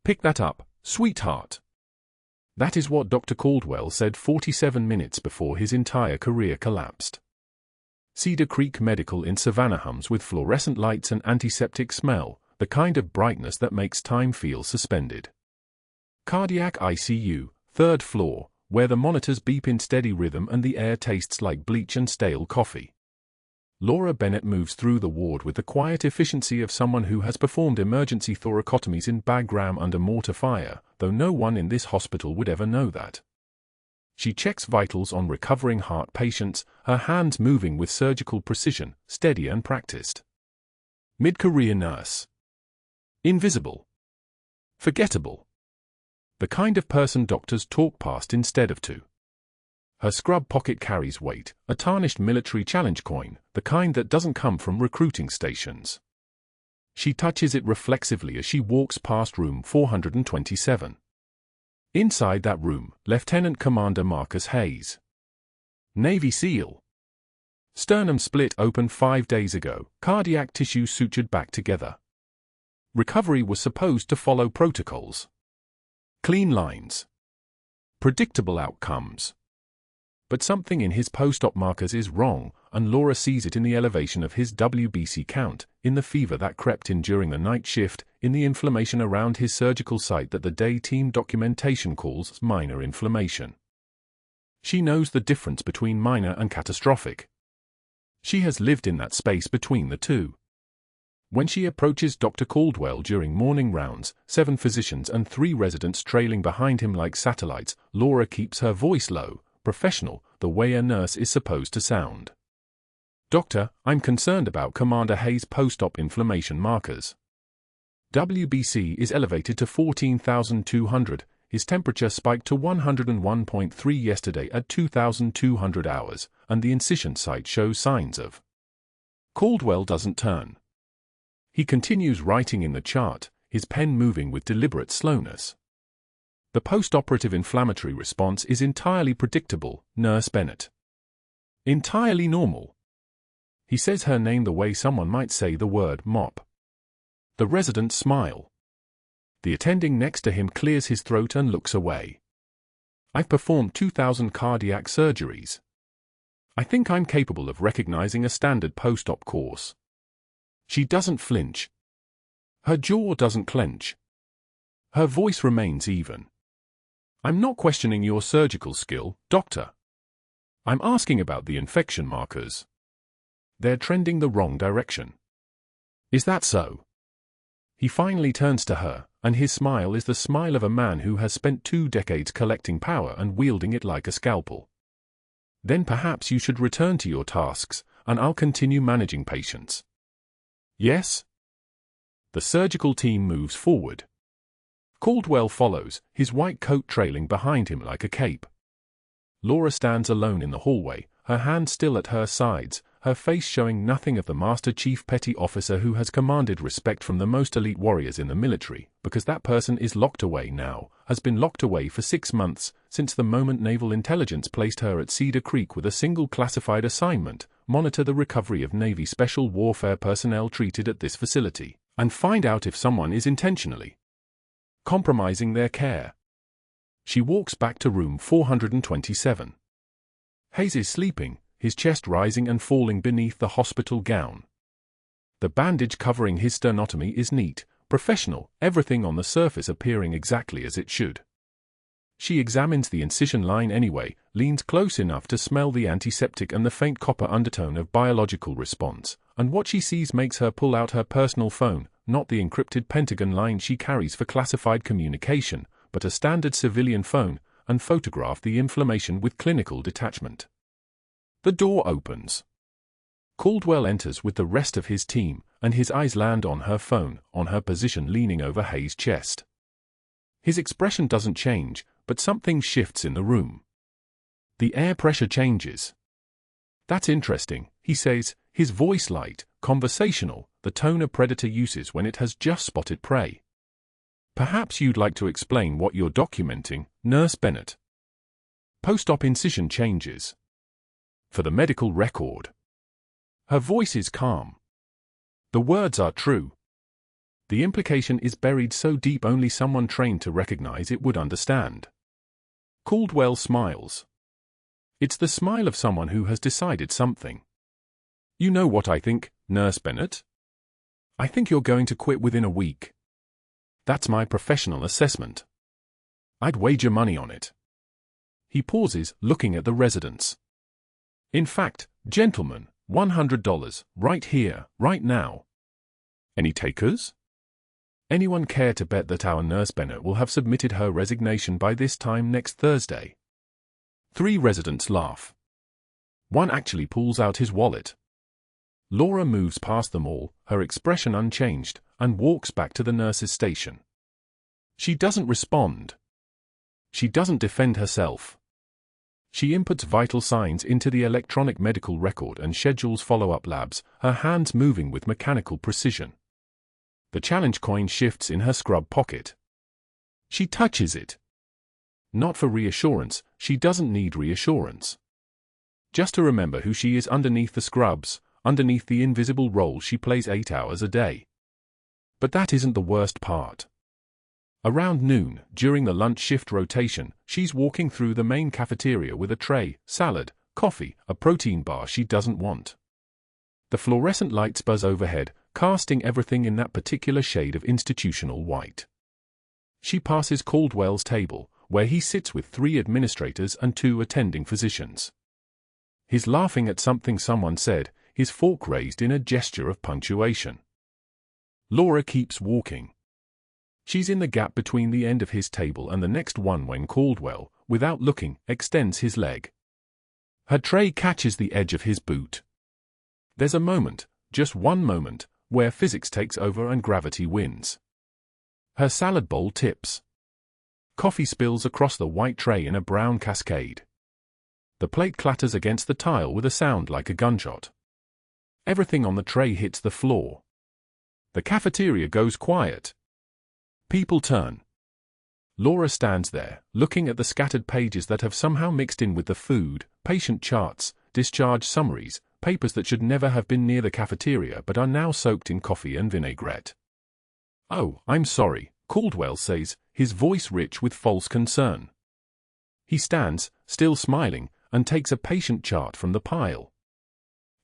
Pick that up, sweetheart. That is what Dr. Caldwell said 47 minutes before his entire career collapsed. Cedar Creek Medical in Savannah hums with fluorescent lights and antiseptic smell, the kind of brightness that makes time feel suspended. Cardiac ICU, 3rd floor, where the monitors beep in steady rhythm and the air tastes like bleach and stale coffee. Laura Bennett moves through the ward with the quiet efficiency of someone who has performed emergency thoracotomies in Bagram under mortar fire, though no one in this hospital would ever know that. She checks vitals on recovering heart patients, her hands moving with surgical precision, steady and practiced. Mid-career nurse. Invisible. Forgettable. The kind of person doctors talk past instead of to. Her scrub pocket carries weight, a tarnished military challenge coin, the kind that doesn't come from recruiting stations. She touches it reflexively as she walks past room 427. Inside that room, Lieutenant Commander Marcus Hayes. Navy SEAL. Sternum split open 5 days ago, cardiac tissue sutured back together. Recovery was supposed to follow protocols. Clean lines. Predictable outcomes. But something in his post-op markers is wrong, and Laura sees it in the elevation of his WBC count, in the fever that crept in during the night shift, in the inflammation around his surgical site that the day team documentation calls minor inflammation. She knows the difference between minor and catastrophic. She has lived in that space between the two. When she approaches Dr. Caldwell during morning rounds, 7 physicians and 3 residents trailing behind him like satellites, Laura keeps her voice low, professional, the way a nurse is supposed to sound. Doctor, I'm concerned about Commander Hayes' post-op inflammation markers. WBC is elevated to 14,200, his temperature spiked to 101.3 yesterday at 2,200 hours, and the incision site shows signs of. Caldwell doesn't turn. He continues writing in the chart, his pen moving with deliberate slowness. The post-operative inflammatory response is entirely predictable, Nurse Bennett. Entirely normal. He says her name the way someone might say the word mop. The residents smile. The attending next to him clears his throat and looks away. I've performed 2,000 cardiac surgeries. I think I'm capable of recognizing a standard post-op course. She doesn't flinch. Her jaw doesn't clench. Her voice remains even. I'm not questioning your surgical skill, doctor. I'm asking about the infection markers. They're trending the wrong direction. Is that so? He finally turns to her, and his smile is the smile of a man who has spent 2 decades collecting power and wielding it like a scalpel. Then perhaps you should return to your tasks, and I'll continue managing patients. Yes? The surgical team moves forward. Caldwell follows, his white coat trailing behind him like a cape. Laura stands alone in the hallway, her hands still at her sides, her face showing nothing of the Master Chief Petty Officer who has commanded respect from the most elite warriors in the military, because that person is locked away now, has been locked away for 6 months, since the moment Naval Intelligence placed her at Cedar Creek with a single classified assignment: monitor the recovery of Navy Special Warfare personnel treated at this facility, and find out if someone is intentionally compromising their care. She walks back to room 427. Hayes is sleeping, his chest rising and falling beneath the hospital gown. The bandage covering his sternotomy is neat, professional, everything on the surface appearing exactly as it should. She examines the incision line anyway, leans close enough to smell the antiseptic and the faint copper undertone of biological response, and what she sees makes her pull out her personal phone, not the encrypted Pentagon line she carries for classified communication, but a standard civilian phone, and photograph the inflammation with clinical detachment. The door opens. Caldwell enters with the rest of his team, and his eyes land on her phone, on her position leaning over Hayes' chest. His expression doesn't change, but something shifts in the room. The air pressure changes. That's interesting, he says, his voice light, conversational, the tone a predator uses when it has just spotted prey. Perhaps you'd like to explain what you're documenting, Nurse Bennett. Post-op incision changes. For the medical record. Her voice is calm. The words are true. The implication is buried so deep only someone trained to recognize it would understand. Caldwell smiles. It's the smile of someone who has decided something. You know what I think, Nurse Bennett? I think you're going to quit within a week. That's my professional assessment. I'd wager money on it. He pauses, looking at the residents. In fact, gentlemen, $100, right here, right now. Any takers? Anyone care to bet that our Nurse Bennett will have submitted her resignation by this time next Thursday? 3 residents laugh. One actually pulls out his wallet. Laura moves past them all, her expression unchanged, and walks back to the nurse's station. She doesn't respond. She doesn't defend herself. She inputs vital signs into the electronic medical record and schedules follow-up labs, her hands moving with mechanical precision. The challenge coin shifts in her scrub pocket. She touches it. Not for reassurance, she doesn't need reassurance. Just to remember who she is underneath the scrubs, underneath the invisible role she plays 8 hours a day. But that isn't the worst part. Around noon, during the lunch shift rotation, she's walking through the main cafeteria with a tray, salad, coffee, a protein bar she doesn't want. The fluorescent lights buzz overhead, casting everything in that particular shade of institutional white. She passes Caldwell's table, where he sits with 3 administrators and 2 attending physicians. He's laughing at something someone said, his fork raised in a gesture of punctuation. Laura keeps walking. She's in the gap between the end of his table and the next one when Caldwell, without looking, extends his leg. Her tray catches the edge of his boot. There's a moment, just one moment, where physics takes over and gravity wins. Her salad bowl tips. Coffee spills across the white tray in a brown cascade. The plate clatters against the tile with a sound like a gunshot. Everything on the tray hits the floor. The cafeteria goes quiet. People turn. Laura stands there, looking at the scattered pages that have somehow mixed in with the food, patient charts, discharge summaries, papers that should never have been near the cafeteria but are now soaked in coffee and vinaigrette. "Oh, I'm sorry," Caldwell says, his voice rich with false concern. He stands, still smiling, and takes a patient chart from the pile.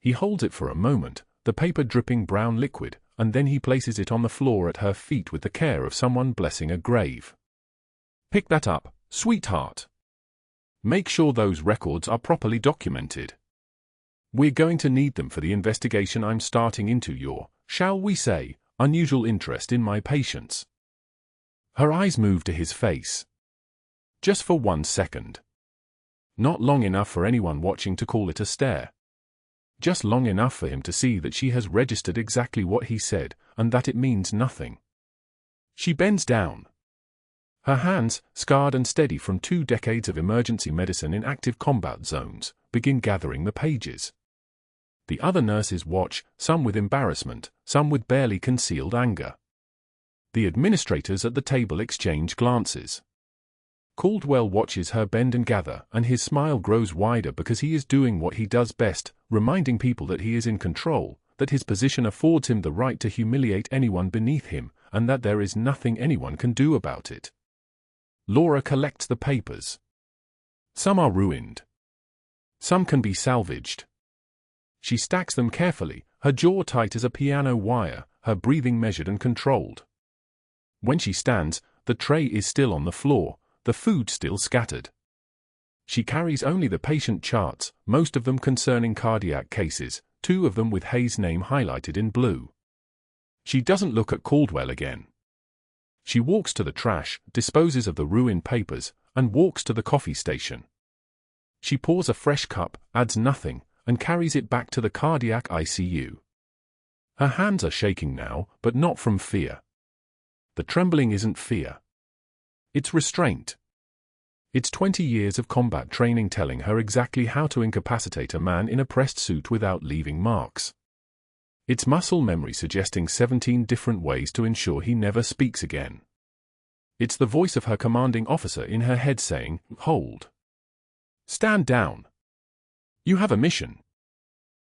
He holds it for a moment, the paper dripping brown liquid, and then he places it on the floor at her feet with the care of someone blessing a grave. "Pick that up, sweetheart. Make sure those records are properly documented. We're going to need them for the investigation I'm starting into your, shall we say, unusual interest in my patients." Her eyes move to his face. Just for 1 second. Not long enough for anyone watching to call it a stare. Just long enough for him to see that she has registered exactly what he said, and that it means nothing. She bends down. Her hands, scarred and steady from 2 decades of emergency medicine in active combat zones, begin gathering the pages. The other nurses watch, some with embarrassment, some with barely concealed anger. The administrators at the table exchange glances. Caldwell watches her bend and gather, and his smile grows wider because he is doing what he does best, reminding people that he is in control, that his position affords him the right to humiliate anyone beneath him, and that there is nothing anyone can do about it. Laura collects the papers. Some are ruined. Some can be salvaged. She stacks them carefully, her jaw tight as a piano wire, her breathing measured and controlled. When she stands, the tray is still on the floor, the food still scattered. She carries only the patient charts, most of them concerning cardiac cases, 2 of them with Hayes' name highlighted in blue. She doesn't look at Caldwell again. She walks to the trash, disposes of the ruined papers, and walks to the coffee station. She pours a fresh cup, adds nothing, and carries it back to the cardiac ICU. Her hands are shaking now, but not from fear. The trembling isn't fear. It's restraint. It's 20 years of combat training telling her exactly how to incapacitate a man in a pressed suit without leaving marks. It's muscle memory suggesting 17 different ways to ensure he never speaks again. It's the voice of her commanding officer in her head saying, "Hold. Stand down. You have a mission."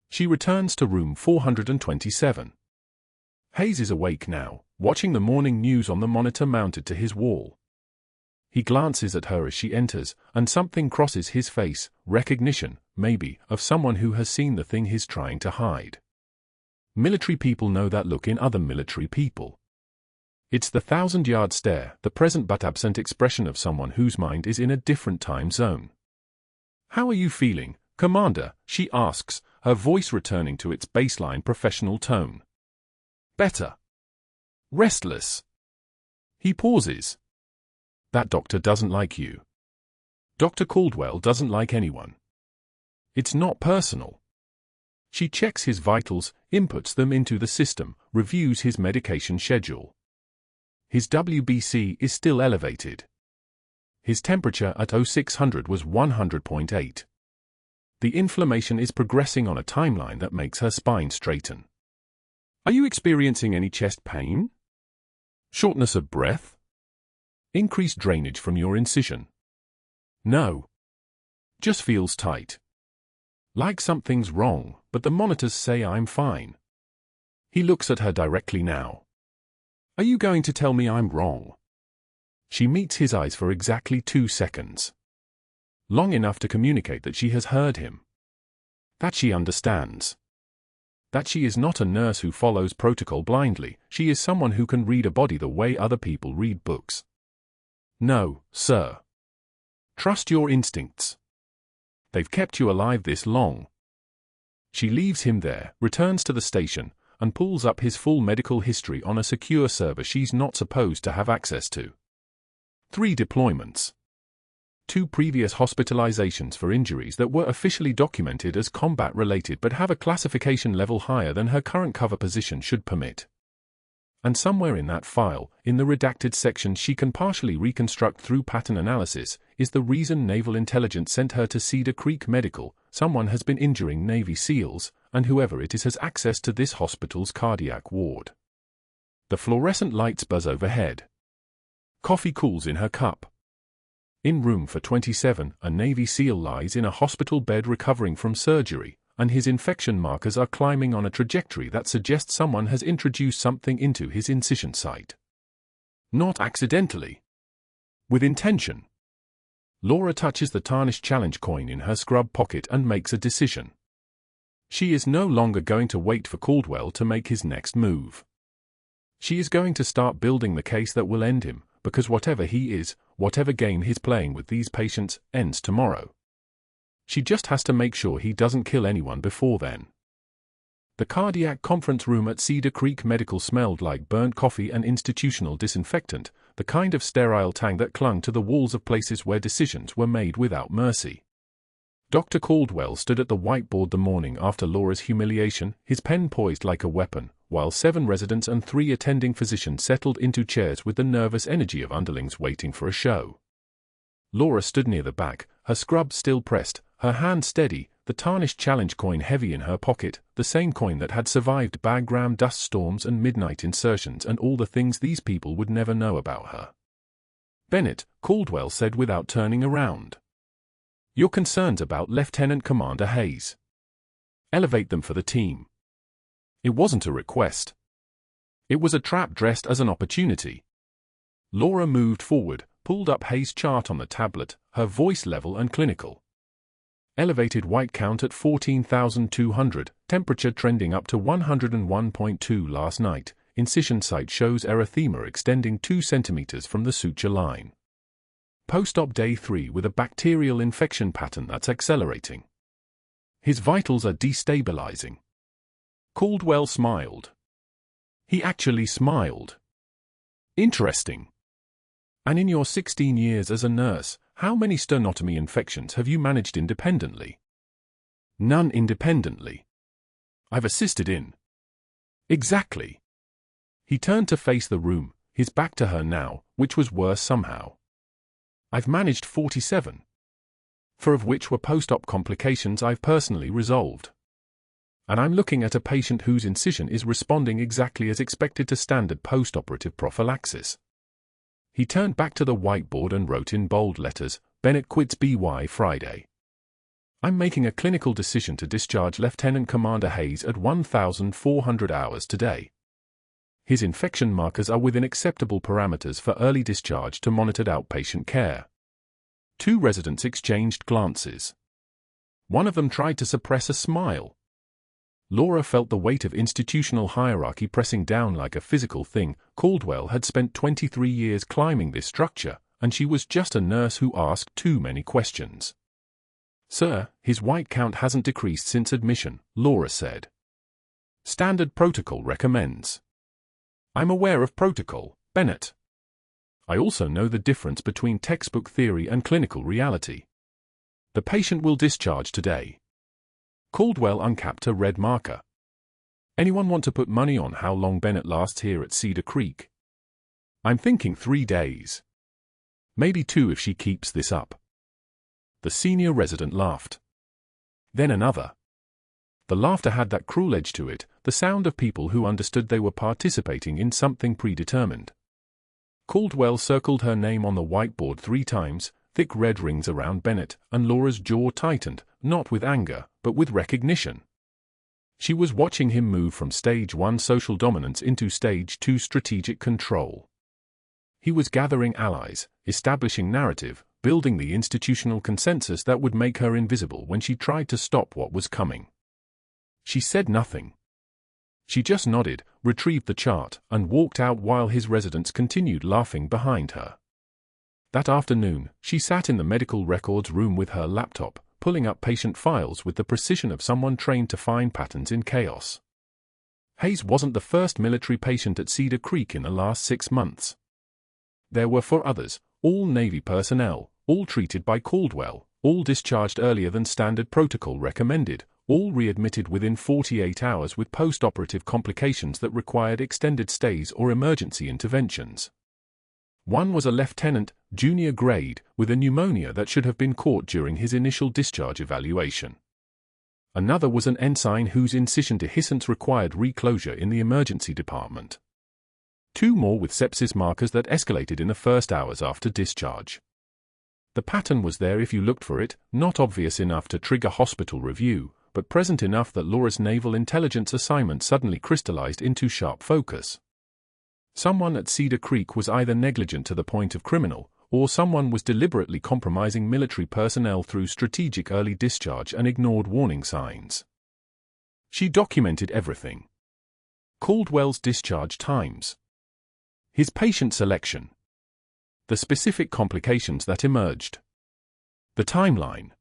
She returns to room 427. Hayes is awake now, watching the morning news on the monitor mounted to his wall. He glances at her as she enters, and something crosses his face, recognition, maybe, of someone who has seen the thing he's trying to hide. Military people know that look in other military people. It's the 1,000-yard stare, the present but absent expression of someone whose mind is in a different time zone. "How are you feeling, Commander?" she asks, her voice returning to its baseline professional tone. "Better." "Restless." He pauses. "That doctor doesn't like you. Dr. Caldwell doesn't like anyone. It's not personal." She checks his vitals, inputs them into the system, reviews his medication schedule. His WBC is still elevated. His temperature at 0600 was 100.8. The inflammation is progressing on a timeline that makes her spine straighten. "Are you experiencing any chest pain? Shortness of breath? Increased drainage from your incision?" "No. Just feels tight. Like something's wrong, but the monitors say I'm fine." He looks at her directly now. "Are you going to tell me I'm wrong?" She meets his eyes for exactly 2 seconds. Long enough to communicate that she has heard him. That she understands. That she is not a nurse who follows protocol blindly, she is someone who can read a body the way other people read books. "No, sir. Trust your instincts. They've kept you alive this long." She leaves him there, returns to the station, and pulls up his full medical history on a secure server she's not supposed to have access to. 3 deployments. 2 previous hospitalizations for injuries that were officially documented as combat-related but have a classification level higher than her current cover position should permit. And somewhere in that file, in the redacted section she can partially reconstruct through pattern analysis, is the reason Naval Intelligence sent her to Cedar Creek Medical. Someone has been injuring Navy SEALs, and whoever it is has access to this hospital's cardiac ward. The fluorescent lights buzz overhead. Coffee cools in her cup. In room for 27, a Navy SEAL lies in a hospital bed recovering from surgery, and his infection markers are climbing on a trajectory that suggests someone has introduced something into his incision site. Not accidentally. With intention. Laura touches the tarnished challenge coin in her scrub pocket and makes a decision. She is no longer going to wait for Caldwell to make his next move. She is going to start building the case that will end him, because whatever he is, whatever game he's playing with these patients, ends tomorrow. She just has to make sure he doesn't kill anyone before then. The cardiac conference room at Cedar Creek Medical smelled like burnt coffee and institutional disinfectant, the kind of sterile tang that clung to the walls of places where decisions were made without mercy. Dr. Caldwell stood at the whiteboard the morning after Laura's humiliation, his pen poised like a weapon, while 7 residents and 3 attending physicians settled into chairs with the nervous energy of underlings waiting for a show. Laura stood near the back, her scrub still pressed, her hand steady, the tarnished challenge coin heavy in her pocket, the same coin that had survived Bagram dust storms and midnight insertions and all the things these people would never know about her. "Bennett," Caldwell said without turning around. "Your concerns about Lieutenant Commander Hayes. Elevate them for the team." It wasn't a request. It was a trap dressed as an opportunity. Laura moved forward, pulled up Hayes' chart on the tablet, her voice level and clinical. Elevated white count at 14,200, temperature trending up to 101.2 last night, incision site shows erythema extending 2 centimeters from the suture line. Post-op day 3 with a bacterial infection pattern that's accelerating. His vitals are destabilizing. Caldwell smiled. He actually smiled. Interesting. And in your 16 years as a nurse, how many sternotomy infections have you managed independently? None independently. I've assisted in. Exactly. He turned to face the room, his back to her now, which was worse somehow. I've managed 47. 4 of which were post-op complications I've personally resolved. And I'm looking at a patient whose incision is responding exactly as expected to standard post-operative prophylaxis. He turned back to the whiteboard and wrote in bold letters, "Bennett quits BY Friday. I'm making a clinical decision to discharge Lieutenant Commander Hayes at 1,400 hours today." His infection markers are within acceptable parameters for early discharge to monitored outpatient care. Two residents exchanged glances. One of them tried to suppress a smile. Laura felt the weight of institutional hierarchy pressing down like a physical thing. Caldwell had spent 23 years climbing this structure, and she was just a nurse who asked too many questions. "Sir, his white count hasn't decreased since admission," Laura said. "Standard protocol recommends." "I'm aware of protocol, Bennett. I also know the difference between textbook theory and clinical reality. The patient will discharge today." Caldwell uncapped a red marker. "Anyone want to put money on how long Bennett lasts here at Cedar Creek?" "I'm thinking 3 days. Maybe 2 if she keeps this up." The senior resident laughed. Then another. The laughter had that cruel edge to it, the sound of people who understood they were participating in something predetermined. Caldwell circled her name on the whiteboard 3 times, thick red rings around Bennett, and Laura's jaw tightened, not with anger, but with recognition. She was watching him move from stage 1 social dominance into stage 2 strategic control. He was gathering allies, establishing narrative, building the institutional consensus that would make her invisible when she tried to stop what was coming. She said nothing. She just nodded, retrieved the chart, and walked out while his residents continued laughing behind her. That afternoon, she sat in the medical records room with her laptop, pulling up patient files with the precision of someone trained to find patterns in chaos. Hayes wasn't the first military patient at Cedar Creek in the last 6 months. There were 4 others, all Navy personnel, all treated by Caldwell, all discharged earlier than standard protocol recommended, all readmitted within 48 hours with post-operative complications that required extended stays or emergency interventions. One was a lieutenant, junior grade, with a pneumonia that should have been caught during his initial discharge evaluation. Another was an ensign whose incision dehiscence required reclosure in the emergency department. 2 more with sepsis markers that escalated in the first hours after discharge. The pattern was there if you looked for it, not obvious enough to trigger hospital review, but present enough that Laura's naval intelligence assignment suddenly crystallized into sharp focus. Someone at Cedar Creek was either negligent to the point of criminal, or someone was deliberately compromising military personnel through strategic early discharge and ignored warning signs. She documented everything. Caldwell's discharge times. His patient selection. The specific complications that emerged. The timeline.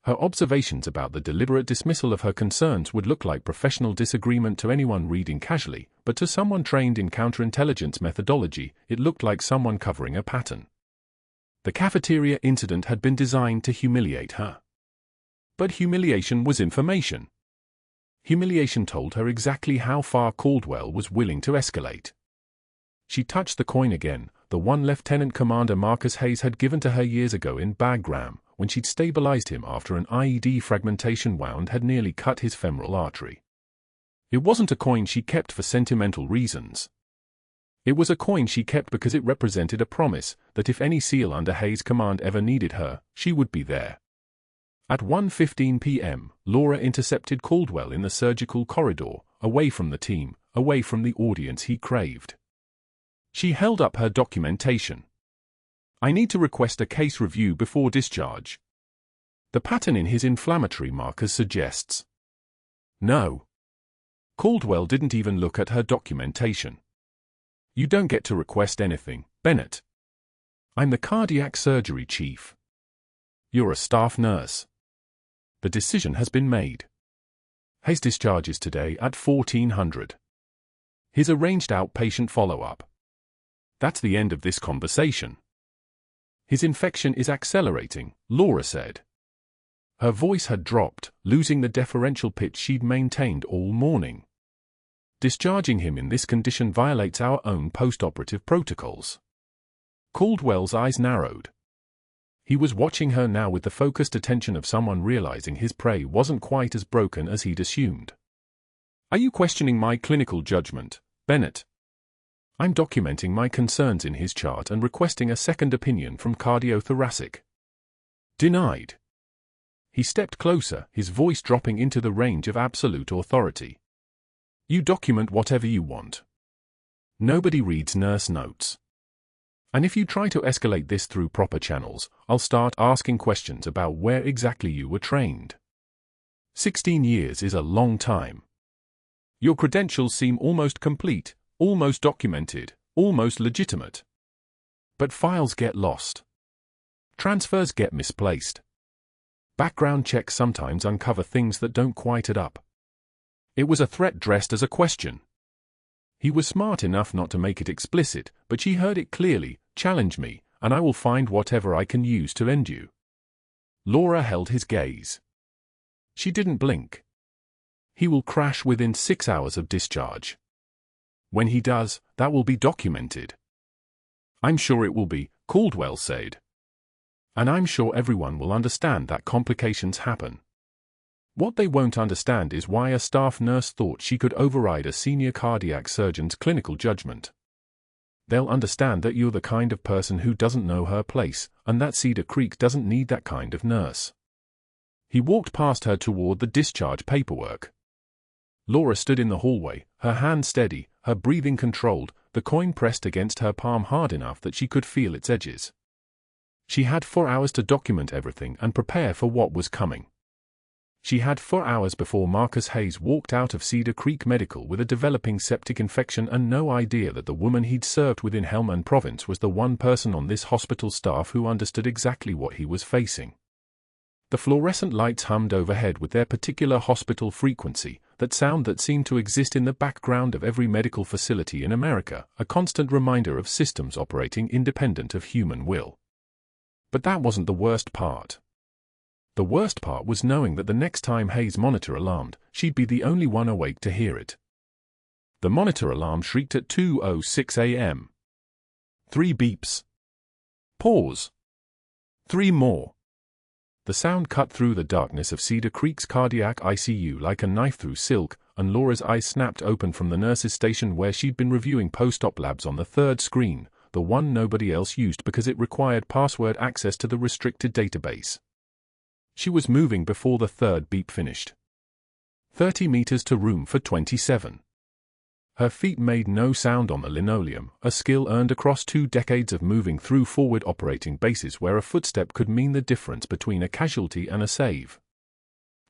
Her observations about the deliberate dismissal of her concerns would look like professional disagreement to anyone reading casually, but to someone trained in counterintelligence methodology, it looked like someone covering a pattern. The cafeteria incident had been designed to humiliate her. But humiliation was information. Humiliation told her exactly how far Caldwell was willing to escalate. She touched the coin again, the one Lieutenant Commander Marcus Hayes had given to her years ago in Bagram, when she'd stabilized him after an IED fragmentation wound had nearly cut his femoral artery. It wasn't a coin she kept for sentimental reasons. It was a coin she kept because it represented a promise that if any SEAL under Hayes' command ever needed her, she would be there. At 1:15 p.m., Laura intercepted Caldwell in the surgical corridor, away from the team, away from the audience he craved. She held up her documentation. "I need to request a case review before discharge. The pattern in his inflammatory markers suggests." "No." Caldwell didn't even look at her documentation. "You don't get to request anything, Bennett. I'm the cardiac surgery chief. You're a staff nurse. The decision has been made. Hayes discharges today at 1400. His arranged outpatient follow-up. That's the end of this conversation." "His infection is accelerating," Laura said. Her voice had dropped, losing the deferential pitch she'd maintained all morning. "Discharging him in this condition violates our own post-operative protocols." Caldwell's eyes narrowed. He was watching her now with the focused attention of someone realizing his prey wasn't quite as broken as he'd assumed. "Are you questioning my clinical judgment, Bennett?" "I'm documenting my concerns in his chart and requesting a second opinion from cardiothoracic." "Denied." He stepped closer, his voice dropping into the range of absolute authority. "You document whatever you want. Nobody reads nurse notes. And if you try to escalate this through proper channels, I'll start asking questions about where exactly you were trained. 16 years is a long time. Your credentials seem almost complete, almost documented, almost legitimate. But files get lost. Transfers get misplaced. Background checks sometimes uncover things that don't quite add up. It was a threat dressed as a question. He was smart enough not to make it explicit, but she heard it clearly: challenge me, and I will find whatever I can use to end you. Laura held his gaze. She didn't blink. He will crash within 6 hours of discharge. When he does, that will be documented. I'm sure it will be, Caldwell said. And I'm sure everyone will understand that complications happen. What they won't understand is why a staff nurse thought she could override a senior cardiac surgeon's clinical judgment. They'll understand that you're the kind of person who doesn't know her place, and that Cedar Creek doesn't need that kind of nurse. He walked past her toward the discharge paperwork. Laura stood in the hallway, her hand steady, her breathing controlled, the coin pressed against her palm hard enough that she could feel its edges. She had 4 hours to document everything and prepare for what was coming. She had 4 hours before Marcus Hayes walked out of Cedar Creek Medical with a developing septic infection and no idea that the woman he'd served with in Helmand Province was the one person on this hospital staff who understood exactly what he was facing. The fluorescent lights hummed overhead with their particular hospital frequency, that sound that seemed to exist in the background of every medical facility in America, a constant reminder of systems operating independent of human will. But that wasn't the worst part. The worst part was knowing that the next time Hayes' monitor alarmed, she'd be the only one awake to hear it. The monitor alarm shrieked at 2:06 a.m. 3 beeps. Pause. 3 more. The sound cut through the darkness of Cedar Creek's cardiac ICU like a knife through silk, and Laura's eyes snapped open from the nurse's station where she'd been reviewing post-op labs on the third screen, the one nobody else used because it required password access to the restricted database. She was moving before the third beep finished. 30 meters to room for 27. Her feet made no sound on the linoleum, a skill earned across 2 decades of moving through forward operating bases where a footstep could mean the difference between a casualty and a save.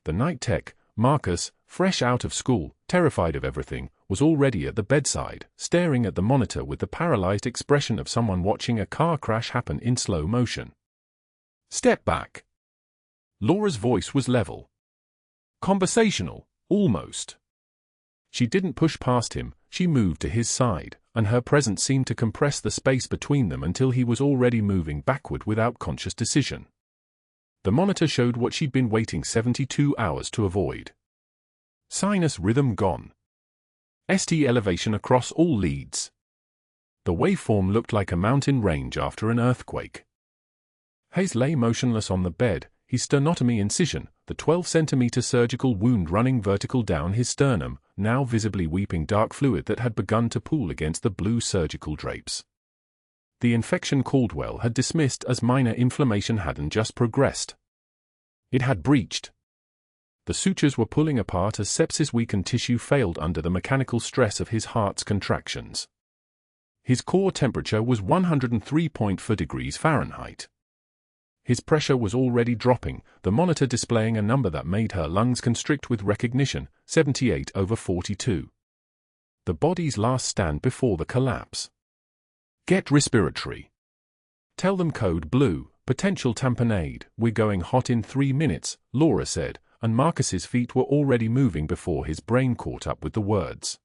The night tech, Marcus, fresh out of school, terrified of everything, was already at the bedside, staring at the monitor with the paralyzed expression of someone watching a car crash happen in slow motion. Step back. Laura's voice was level. Conversational, almost. She didn't push past him, she moved to his side, and her presence seemed to compress the space between them until he was already moving backward without conscious decision. The monitor showed what she'd been waiting 72 hours to avoid. Sinus rhythm gone. ST elevation across all leads. The waveform looked like a mountain range after an earthquake. Hayes lay motionless on the bed, his sternotomy incision, the 12-centimeter surgical wound running vertical down his sternum, now visibly weeping dark fluid that had begun to pool against the blue surgical drapes. The infection Caldwell had dismissed as minor inflammation hadn't just progressed. It had breached. The sutures were pulling apart as sepsis-weakened tissue failed under the mechanical stress of his heart's contractions. His core temperature was 103.4 degrees Fahrenheit. His pressure was already dropping, the monitor displaying a number that made her lungs constrict with recognition, 78/42. The body's last stand before the collapse. Get respiratory. Tell them code blue, potential tamponade, we're going hot in 3 minutes, Laura said, and Marcus's feet were already moving before his brain caught up with the words.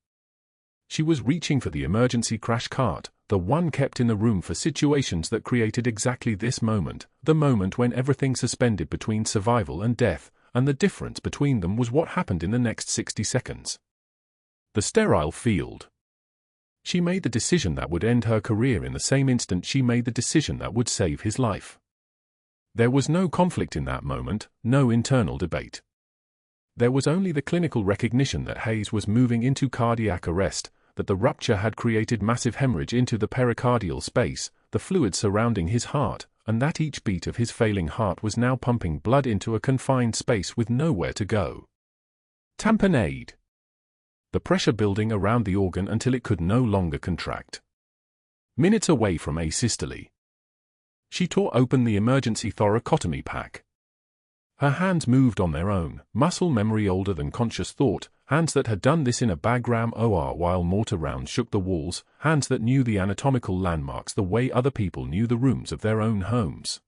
She was reaching for the emergency crash cart, the one kept in the room for situations that created exactly this moment, the moment when everything suspended between survival and death, and the difference between them was what happened in the next 60 seconds. The sterile field. She made the decision that would end her career in the same instant she made the decision that would save his life. There was no conflict in that moment, no internal debate. There was only the clinical recognition that Hayes was moving into cardiac arrest, that the rupture had created massive hemorrhage into the pericardial space, the fluid surrounding his heart, and that each beat of his failing heart was now pumping blood into a confined space with nowhere to go. Tamponade. the pressure building around the organ until it could no longer contract. Minutes away from asystole. She tore open the emergency thoracotomy pack. Her hands moved on their own, muscle memory older than conscious thought, hands that had done this in a Bagram OR while mortar rounds shook the walls, hands that knew the anatomical landmarks the way other people knew the rooms of their own homes.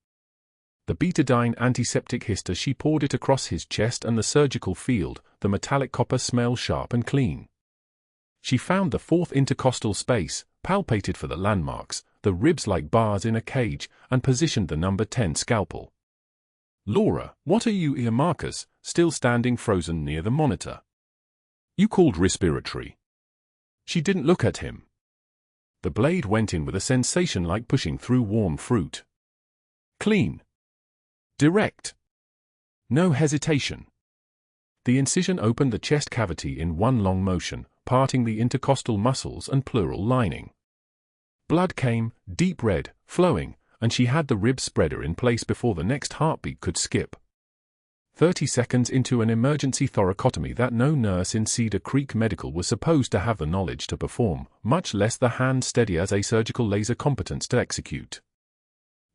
The betadine antiseptic hister, she poured it across his chest and the surgical field, the metallic copper smell sharp and clean. She found the fourth intercostal space, palpated for the landmarks, the ribs like bars in a cage, and positioned the number 10 scalpel. Laura, what are you here? Marcus, still standing frozen near the monitor. You called respiratory. She didn't look at him. The blade went in with a sensation like pushing through warm fruit. Clean. Direct. No hesitation. The incision opened the chest cavity in one long motion, parting the intercostal muscles and pleural lining. Blood came, deep red, flowing, and she had the rib spreader in place before the next heartbeat could skip. 30 seconds into an emergency thoracotomy that no nurse in Cedar Creek Medical was supposed to have the knowledge to perform, much less the hand steady as a surgical laser competence to execute.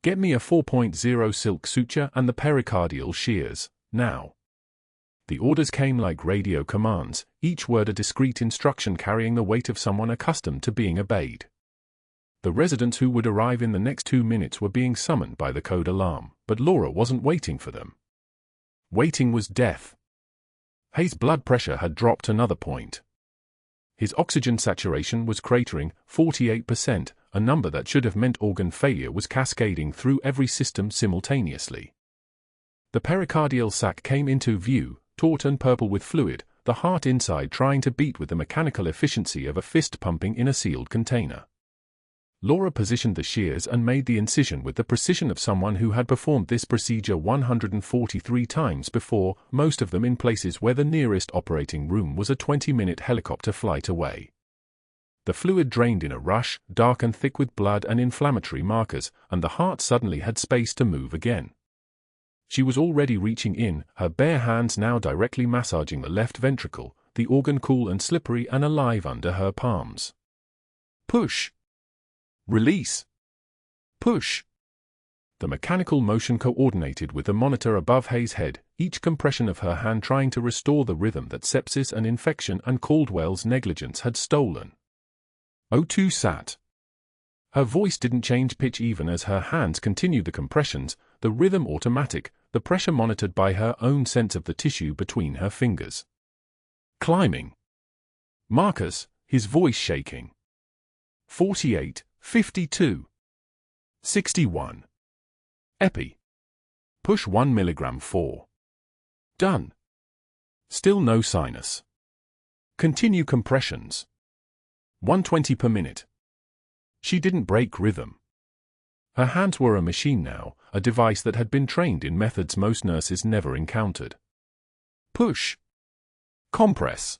Get me a 4.0 silk suture and the pericardial shears, now. The orders came like radio commands, each word a discreet instruction carrying the weight of someone accustomed to being obeyed. The residents who would arrive in the next 2 minutes were being summoned by the code alarm, but Laura wasn't waiting for them. Waiting was death. Hayes' blood pressure had dropped another point. His oxygen saturation was cratering, 48%, a number that should have meant organ failure was cascading through every system simultaneously. The pericardial sac came into view, taut and purple with fluid, the heart inside trying to beat with the mechanical efficiency of a fist pumping in a sealed container. Laura positioned the shears and made the incision with the precision of someone who had performed this procedure 143 times before, most of them in places where the nearest operating room was a 20-minute helicopter flight away. The fluid drained in a rush, dark and thick with blood and inflammatory markers, and the heart suddenly had space to move again. She was already reaching in, her bare hands now directly massaging the left ventricle, the organ cool and slippery and alive under her palms. Push. Release. Push. The mechanical motion coordinated with the monitor above Hayes' head, each compression of her hand trying to restore the rhythm that sepsis and infection and Caldwell's negligence had stolen. O2 sat. Her voice didn't change pitch even as her hands continued the compressions, the rhythm automatic, the pressure monitored by her own sense of the tissue between her fingers. Climbing. Marcus, his voice shaking. 48, 52. 61. Epi. Push 1 mg 4. Done. Still no sinus. Continue compressions. 120 per minute. She didn't break rhythm. Her hands were a machine now, a device that had been trained in methods most nurses never encountered. Push. Compress.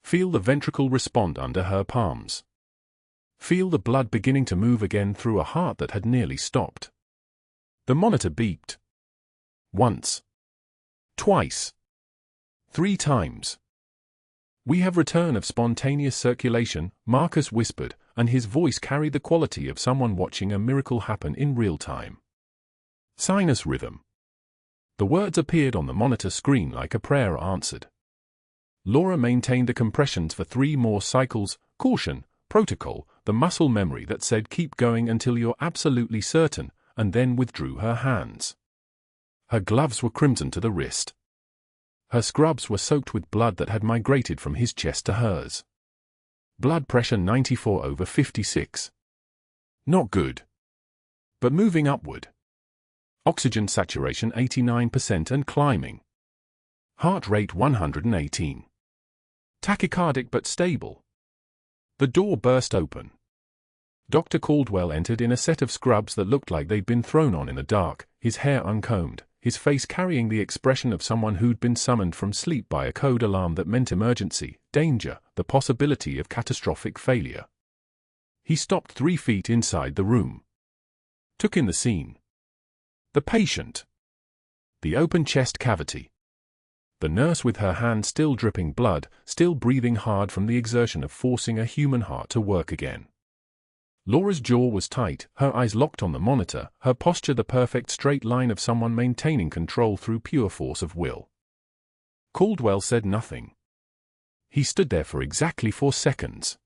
Feel the ventricle respond under her palms. Feel the blood beginning to move again through a heart that had nearly stopped. The monitor beeped. Once. Twice. 3 times. We have return of spontaneous circulation, Marcus whispered, and his voice carried the quality of someone watching a miracle happen in real time. Sinus rhythm. The words appeared on the monitor screen like a prayer answered. Laura maintained the compressions for 3 more cycles, caution, protocol, the muscle memory that said keep going until you're absolutely certain, and then withdrew her hands. Her gloves were crimson to the wrist. Her scrubs were soaked with blood that had migrated from his chest to hers. Blood pressure 94/56. Not good. But moving upward. Oxygen saturation 89% and climbing. Heart rate 118. Tachycardic but stable. The door burst open. Dr. Caldwell entered in a set of scrubs that looked like they'd been thrown on in the dark, his hair uncombed, his face carrying the expression of someone who'd been summoned from sleep by a code alarm that meant emergency, danger, the possibility of catastrophic failure. He stopped 3 feet inside the room. Took in the scene. The patient. The open chest cavity. The nurse with her hand still dripping blood, still breathing hard from the exertion of forcing a human heart to work again. Laura's jaw was tight, her eyes locked on the monitor, her posture the perfect straight line of someone maintaining control through pure force of will. Caldwell said nothing. He stood there for exactly 4 seconds.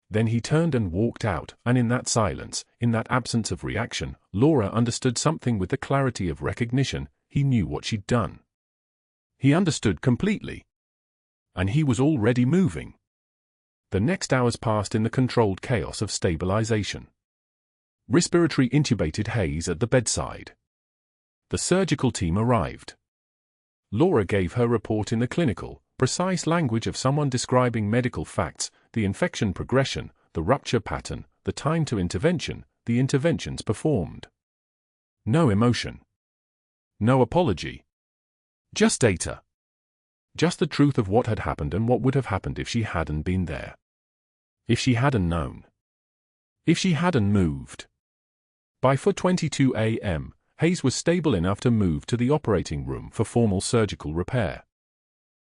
Then he turned and walked out, and in that silence, in that absence of reaction, Laura understood something with the clarity of recognition. He knew what she'd done. He understood completely. And he was already moving. The next hours passed in the controlled chaos of stabilization. Respiratory intubated Hayes at the bedside. The surgical team arrived. Laura gave her report in the clinical, precise language of someone describing medical facts, the infection progression, the rupture pattern, the time to intervention, the interventions performed. No emotion. No apology. Just data. Just the truth of what had happened and what would have happened if she hadn't been there. If she hadn't known. If she hadn't moved. By 4:22 a.m., Hayes was stable enough to move to the operating room for formal surgical repair.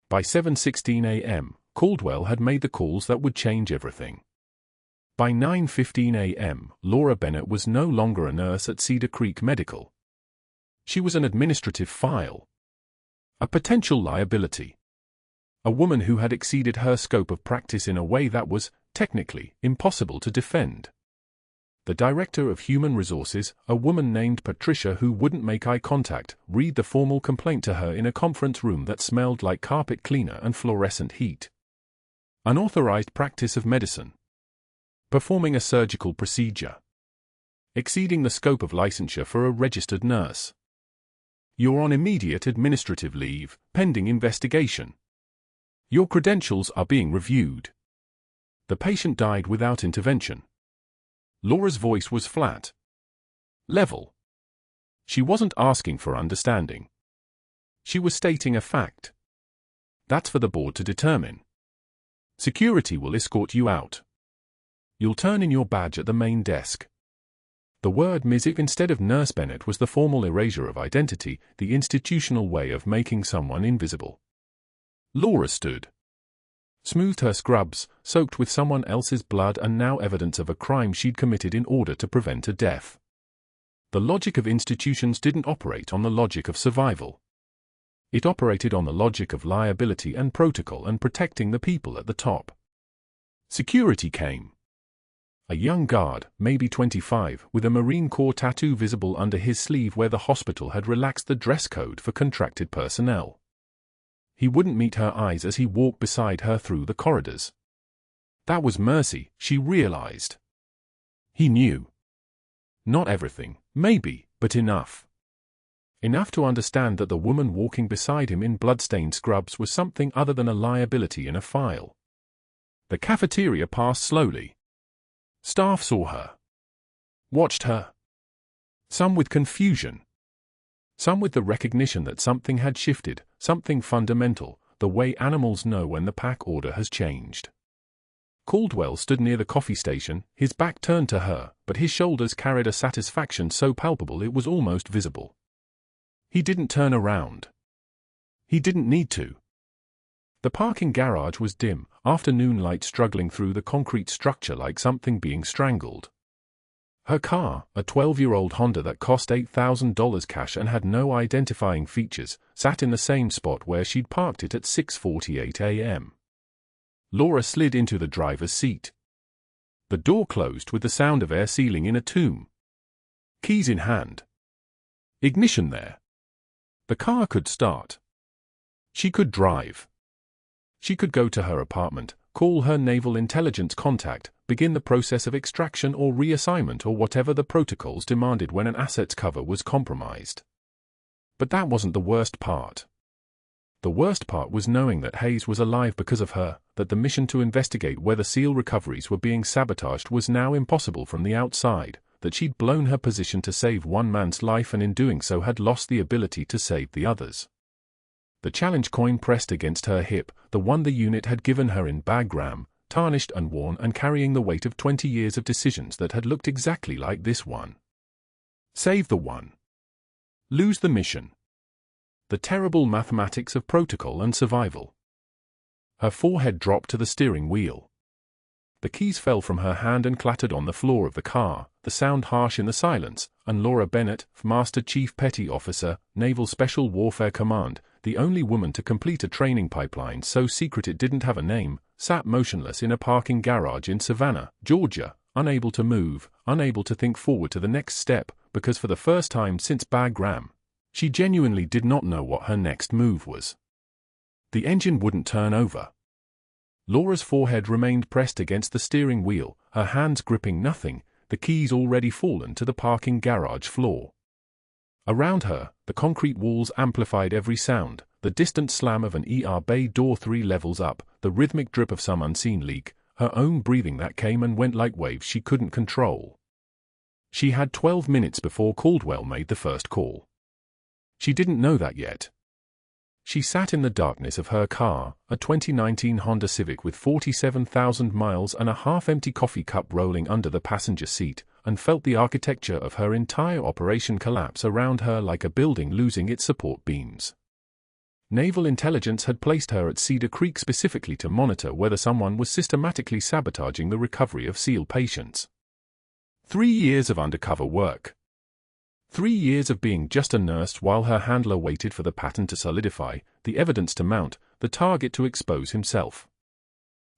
By 7:16 a.m., Caldwell had made the calls that would change everything. By 9:15 a.m., Laura Bennett was no longer a nurse at Cedar Creek Medical. She was an administrative file. A potential liability. A woman who had exceeded her scope of practice in a way that was, technically, impossible to defend. The director of human resources, a woman named Patricia who wouldn't make eye contact, read the formal complaint to her in a conference room that smelled like carpet cleaner and fluorescent heat. Unauthorized practice of medicine. Performing a surgical procedure. Exceeding the scope of licensure for a registered nurse. You're on immediate administrative leave, pending investigation. Your credentials are being reviewed. The patient died without intervention. Laura's voice was flat. Level. She wasn't asking for understanding. She was stating a fact. That's for the board to determine. Security will escort you out. You'll turn in your badge at the main desk. The word Ms. instead of Nurse Bennett was the formal erasure of identity, the institutional way of making someone invisible. Laura stood. Smoothed her scrubs, soaked with someone else's blood and now evidence of a crime she'd committed in order to prevent a death. The logic of institutions didn't operate on the logic of survival. It operated on the logic of liability and protocol and protecting the people at the top. Security came. A young guard, maybe 25, with a Marine Corps tattoo visible under his sleeve where the hospital had relaxed the dress code for contracted personnel. He wouldn't meet her eyes as he walked beside her through the corridors. That was mercy, she realized. He knew. Not everything, maybe, but enough. Enough to understand that the woman walking beside him in blood-stained scrubs was something other than a liability in a file. The cafeteria passed slowly. Staff saw her. Watched her. Some with confusion. Some with the recognition that something had shifted, something fundamental, the way animals know when the pack order has changed. Caldwell stood near the coffee station, his back turned to her, but his shoulders carried a satisfaction so palpable it was almost visible. He didn't turn around. He didn't need to. The parking garage was dim, afternoon light struggling through the concrete structure like something being strangled. Her car, a 12-year-old Honda that cost $8,000 cash and had no identifying features, sat in the same spot where she'd parked it at 6:48 a.m. Laura slid into the driver's seat. The door closed with the sound of air sealing in a tomb. Keys in hand. Ignition there. The car could start. She could drive. She could go to her apartment, call her naval intelligence contact, begin the process of extraction or reassignment or whatever the protocols demanded when an assets cover was compromised. But that wasn't the worst part. The worst part was knowing that Hayes was alive because of her, that the mission to investigate whether SEAL recoveries were being sabotaged was now impossible from the outside, that she'd blown her position to save one man's life and in doing so had lost the ability to save the others. The challenge coin pressed against her hip, the one the unit had given her in Bagram, tarnished and worn and carrying the weight of 20 years of decisions that had looked exactly like this one. Save the one. Lose the mission. the terrible mathematics of protocol and survival. Her forehead dropped to the steering wheel. The keys fell from her hand and clattered on the floor of the car, the sound harsh in the silence, and Laura Bennett, Master Chief Petty Officer, Naval Special Warfare Command, the only woman to complete a training pipeline so secret it didn't have a name, sat motionless in a parking garage in Savannah, Georgia, unable to move, unable to think forward to the next step, because for the first time since Bagram, she genuinely did not know what her next move was. The engine wouldn't turn over. Laura's forehead remained pressed against the steering wheel, her hands gripping nothing, the keys already fallen to the parking garage floor. Around her, the concrete walls amplified every sound, the distant slam of an ER bay door 3 levels up, the rhythmic drip of some unseen leak, her own breathing that came and went like waves she couldn't control. She had 12 minutes before Caldwell made the first call. She didn't know that yet. She sat in the darkness of her car, a 2019 Honda Civic with 47,000 miles and a half-empty coffee cup rolling under the passenger seat, and felt the architecture of her entire operation collapse around her like a building losing its support beams. Naval intelligence had placed her at Cedar Creek specifically to monitor whether someone was systematically sabotaging the recovery of SEAL patients. 3 years of undercover work. 3 years of being just a nurse while her handler waited for the pattern to solidify, the evidence to mount, the target to expose himself.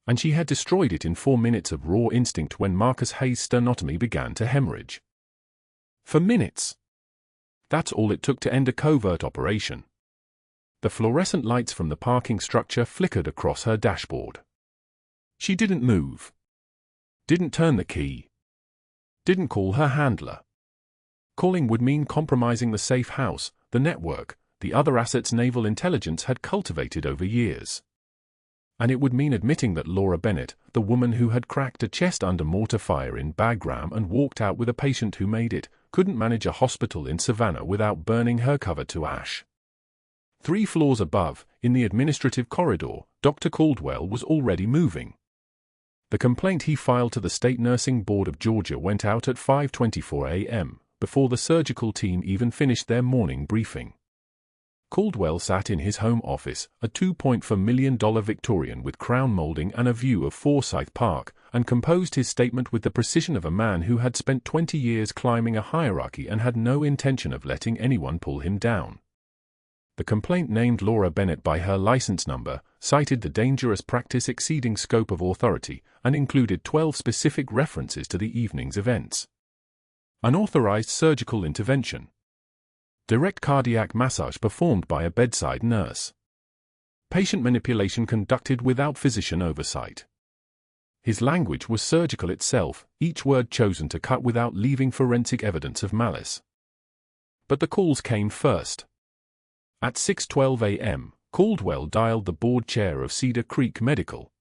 And she had destroyed it in 4 minutes of raw instinct when Marcus Hayes' sternotomy began to hemorrhage. 4 minutes. That's all it took to end a covert operation. The fluorescent lights from the parking structure flickered across her dashboard. She didn't move. Didn't turn the key. Didn't call her handler. Calling would mean compromising the safe house, the network, the other assets naval intelligence had cultivated over years. And it would mean admitting that Laura Bennett, the woman who had cracked a chest under mortar fire in Bagram and walked out with a patient who made it, couldn't manage a hospital in Savannah without burning her cover to ash. 3 floors above, in the administrative corridor, Dr. Caldwell was already moving. The complaint he filed to the State Nursing Board of Georgia went out at 5:24 a.m., before the surgical team even finished their morning briefing. Caldwell sat in his home office, a $2.4 million Victorian with crown molding and a view of Forsyth Park, and composed his statement with the precision of a man who had spent 20 years climbing a hierarchy and had no intention of letting anyone pull him down. The complaint named Laura Bennett by her license number, cited the dangerous practice exceeding scope of authority, and included 12 specific references to the evening's events. Unauthorized surgical intervention. Direct cardiac massage performed by a bedside nurse. Patient manipulation conducted without physician oversight. His language was surgical itself, each word chosen to cut without leaving forensic evidence of malice. But the calls came first. At 6:12 a.m., Caldwell dialed the board chair of Cedar Creek Medical.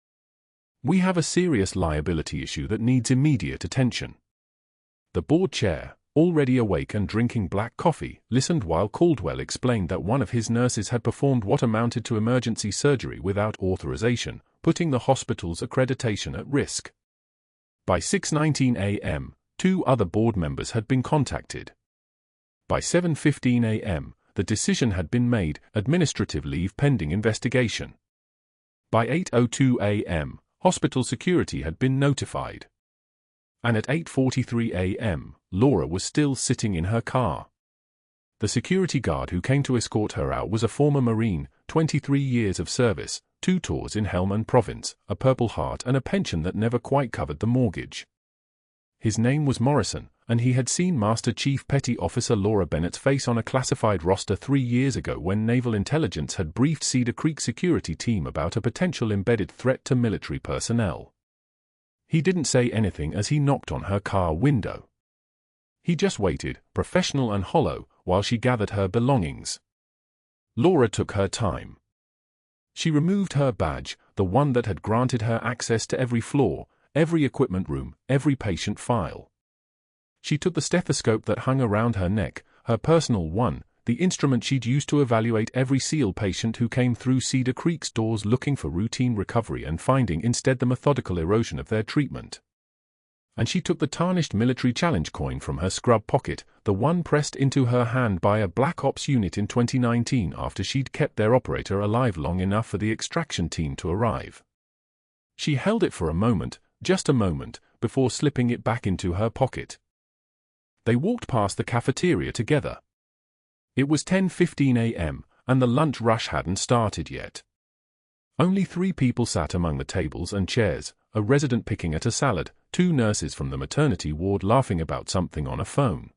"We have a serious liability issue that needs immediate attention." The board chair, already awake and drinking black coffee, listened while Caldwell explained that one of his nurses had performed what amounted to emergency surgery without authorization, putting the hospital's accreditation at risk. By 6:19 a.m., 2 other board members had been contacted. By 7:15 a.m., the decision had been made, administrative leave pending investigation. By 8:02 a.m., hospital security had been notified. And at 8:43 a.m., Laura was still sitting in her car. The security guard who came to escort her out was a former Marine, 23 years of service, 2 tours in Helmand Province, a Purple Heart and a pension that never quite covered the mortgage. His name was Morrison, and he had seen Master Chief Petty Officer Laura Bennett's face on a classified roster 3 years ago when Naval Intelligence had briefed Cedar Creek security team about a potential embedded threat to military personnel. He didn't say anything as he knocked on her car window. He just waited, professional and hollow, while she gathered her belongings. Laura took her time. She removed her badge, the one that had granted her access to every floor, every equipment room, every patient file. She took the stethoscope that hung around her neck, her personal one, the instrument she'd used to evaluate every SEAL patient who came through Cedar Creek's doors looking for routine recovery and finding instead the methodical erosion of their treatment. And she took the tarnished military challenge coin from her scrub pocket, the one pressed into her hand by a Black Ops unit in 2019 after she'd kept their operator alive long enough for the extraction team to arrive. She held it for a moment, just a moment, before slipping it back into her pocket. They walked past the cafeteria together. It was 10:15 a.m., and the lunch rush hadn't started yet. Only 3 people sat among the tables and chairs, a resident picking at a salad, 2 nurses from the maternity ward laughing about something on a phone.